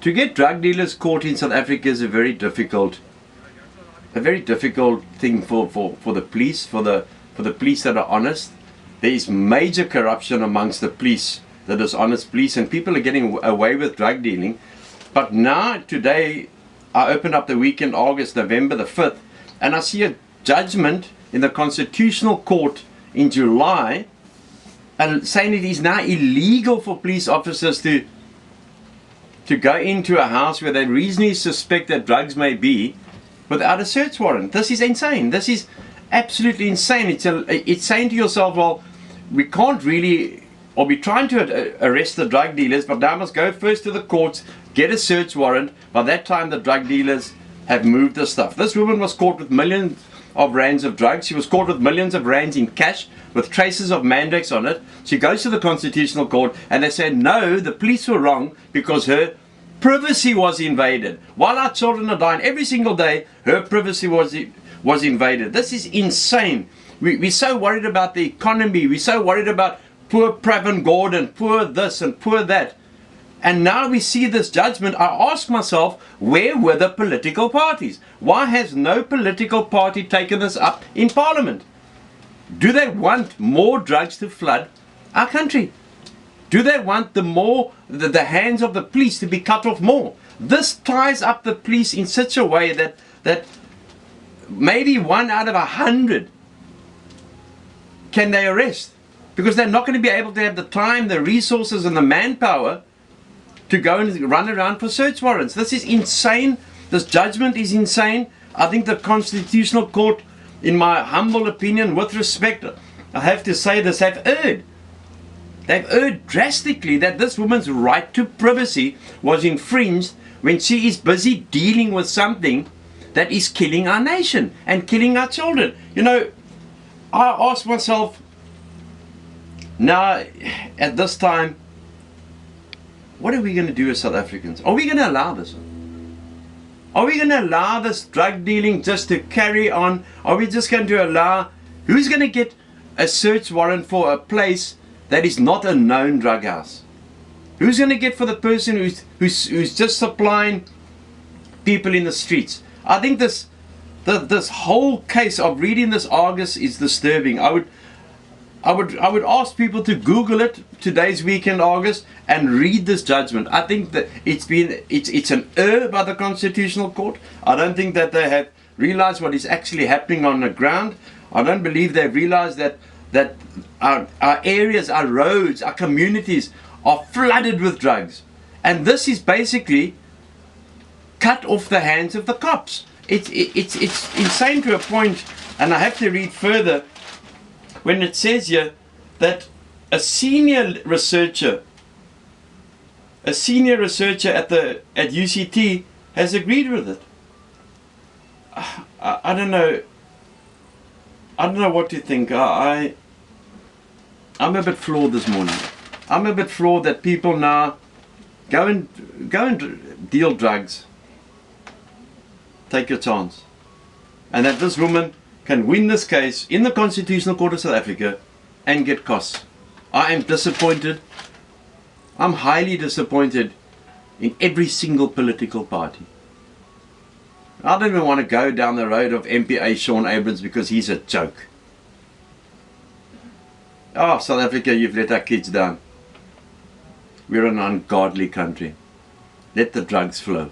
To get drug dealers caught in South Africa is a very difficult thing for the police, for the police that are honest. There is major corruption amongst the police, the dishonest police, and people are getting away with drug dealing. But now, today, I opened up the weekend, November the 5th, and I see a judgment in the Constitutional Court in July, and saying it is now illegal for police officers to go into a house where they reasonably suspect that drugs may be without a search warrant. This is insane. This is absolutely insane. It's saying to yourself, well, we can't really, or we're trying to arrest the drug dealers, but now I must go first to the courts, get a search warrant. By that time, the drug dealers have moved the stuff. This woman was caught with millions of rands of drugs. She was caught with millions of rands in cash with traces of mandrax on it. She goes to the Constitutional Court and they say, no, the police were wrong because her privacy was invaded. While our children are dying every single day, her privacy was invaded. This is insane. We're so worried about the economy. We're so worried about poor Pravin Gordhan, poor this and poor that. And now we see this judgment. I ask myself, where were the political parties? Why has no political party taken this up in Parliament? Do they want more drugs to flood our country? Do they want the hands of the police to be cut off more? This ties up the police in such a way that maybe 1 out of 100 can they arrest, because they're not going to be able to have the time, the resources and the manpower to go and run around for search warrants. This is insane. This judgment is insane. I think the Constitutional Court, in my humble opinion, with respect, I have to say this, have erred. They've erred drastically that this woman's right to privacy was infringed when she is busy dealing with something that is killing our nation and killing our children. You know, I ask myself now, at this time, what are we going to do as South Africans? Are we going to allow this? Are we going to allow this drug dealing just to carry on? Are we just going to allow, who's going to get a search warrant for a place that is not a known drug house? Who's going to get for the person who's just supplying people in the streets? I think this whole case of reading this Argus is disturbing. I would ask people to Google it, today's Weekend Argus, and read this judgment. I think that it's an error by the Constitutional Court. I don't think that they have realized what is actually happening on the ground. I don't believe they've realized that our areas, our roads, our communities are flooded with drugs. And this is basically cut off the hands of the cops. It's insane to a point, and I have to read further when it says here that a senior researcher at UCT has agreed with it. I don't know what to think. I'm a bit flawed this morning. I'm a bit flawed that people now go and deal drugs. Take your chance. And that this woman can win this case in the Constitutional Court of South Africa and get costs. I am disappointed. I'm highly disappointed in every single political party. I don't even want to go down the road of MPA Sean Abrams because he's a joke. Oh, South Africa, you've let our kids down. We're an ungodly country. Let the drugs flow.